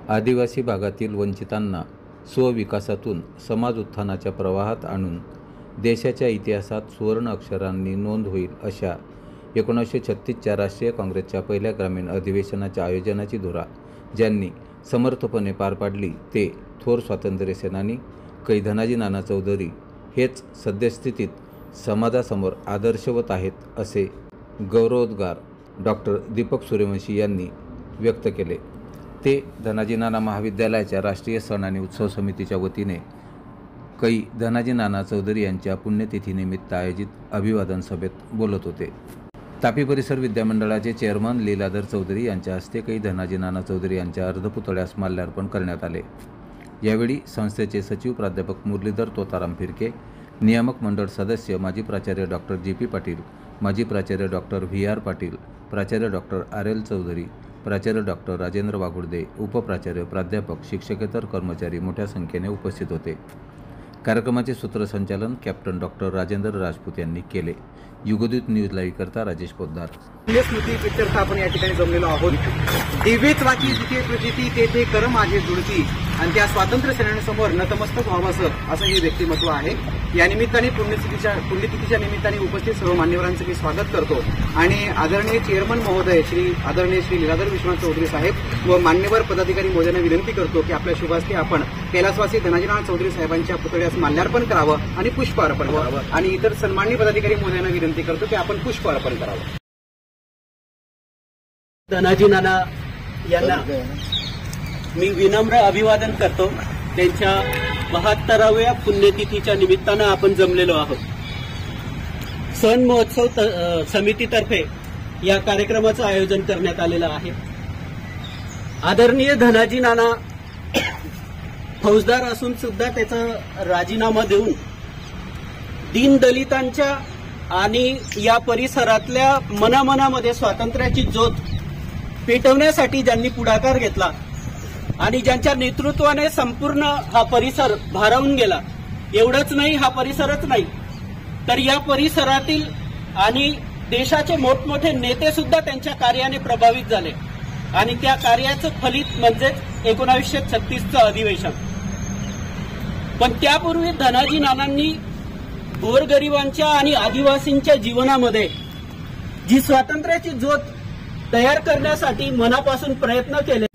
आदिवासी भागातील वंचितांना स्वविकासातून समाज उत्थानाच्या प्रवाहात आणून देशाच्या इतिहासात सुवर्ण अक्षरांनी नोंद होईल अशा 1936च्या राष्ट्रीय काँग्रेसच्या पहिल्या ग्रामीण अधिवेशनाच्या आयोजनाची धुरा ज्यांनी समर्थपणे पार पाडली ते थोर स्वातंत्र्यसेनानी कै धनाजी नाना चौधरी हेच सद्यस्थितीत समाजासमोर आदर्शवत आहेत असे गौरवोद्गार डॉक्टर दीपक सूर्यवंशी यांनी व्यक्त केले। ते धनाजी नाना महाविद्यालयाच्या राष्ट्रीय सण आणि उत्सव समितीच्या वतीने कै धनाजी नाना चौधरी यांच्या पुण्यतिथीनिमित्त आयोजित अभिवादन सभेत बोलत होते। तापी परिसर विद्यामंडळाचे चेअरमन लीलाधर चौधरी यांच्या हस्ते कै धनाजी नाना चौधरी यांच्या अर्धपुतळ्यास माल्यार्पण करण्यात आले। यावेळी संस्थेचे सचिव प्राध्यापक मुरलीधर तोताराम फिरके, नियामक मंडळ सदस्य माजी प्राचार्य डॉक्टर जी.पी. पाटील, माजी प्राचार्य डॉक्टर व्ही.आर. पाटील, प्राचार्य डॉक्टर आर.एल. चौधरी, प्राचार्य डॉक्टर राजेंद्र वाघुर्दे, उपप्राचार्य, प्राध्यापक, शिक्षकेतर कर्मचारी मोठ्या संख्येने उपस्थित होते। कार्यक्रमाचे सूत्रसंचालन कॅप्टन डॉक्टर राजेंद्र राजपूत यांनी केले। युगदूत न्यूज लाईव्ह करता राजेश पोद्दार। स्मृती पिक्चरचा आपण या ठिकाणी जमलेलो आहोत। दिव्येच वाची जिथे प्रचिती तेथे कर माझे जुळती आणि त्या स्वातंत्र्य सेनानीसमोर नतमस्तक व्हावंसं असं हे व्यक्तिमत्व आहे। या निमित्ताने पुण्यतिथीच्या निमित्ताने उपस्थित सर्व मान्यवरांचं मी स्वागत करतो आणि आदरणीय चेअरमन महोदय आदरणीय श्री लीलाधर विश्वनाथ चौधरी साहेब व मान्यवर पदाधिकारी महोदयांना विनंती करतो की आपल्या शुभास्ते आपण कैलासवासी धनाजी नाना चौधरी साहेबांच्या पुतळ्यास माल्यार्पण करावं आणि पुष्प अर्पण करावं आणि इतर सन्माननीय पदाधिकारी महोदयांना विनंती करतो की आपण पुष्प अर्पण करावं। धनाजी नाना यांना मी विनम्र अभिवादन करतो। त्यांच्या 72व्या पुण्यतिथीच्या निमित्तानं आपण जमलेलो आहोत। सण महोत्सव समितीतर्फे या कार्यक्रमाचं आयोजन करण्यात आलेलं आहे। आदरणीय धनाजी नाना फौजदार असून सुद्धा त्याचा राजीनामा देऊन दीनदलितांच्या आणि या परिसरातल्या मनामनामध्ये स्वातंत्र्याची ज्योत पेटवण्यासाठी ज्यांनी पुढाकार घेतला आणि ज्यांच्या नेतृत्वाने संपूर्ण हा परिसर भारावून गेला। एवढंच नाही, हा परिसरच नाही तर या परिसरातील आणि देशाचे मोठमोठे नेते सुद्धा त्यांच्या कार्याने प्रभावित झाले आणि त्या कार्याचं फलित म्हणजेच 1936चं अधिवेशन। पण त्यापूर्वी धनाजी नानांनी गोरगरिबांच्या आणि आदिवासींच्या जीवनामध्ये जी स्वातंत्र्याची ज्योत तयार करण्यासाठी मनापासून प्रयत्न केले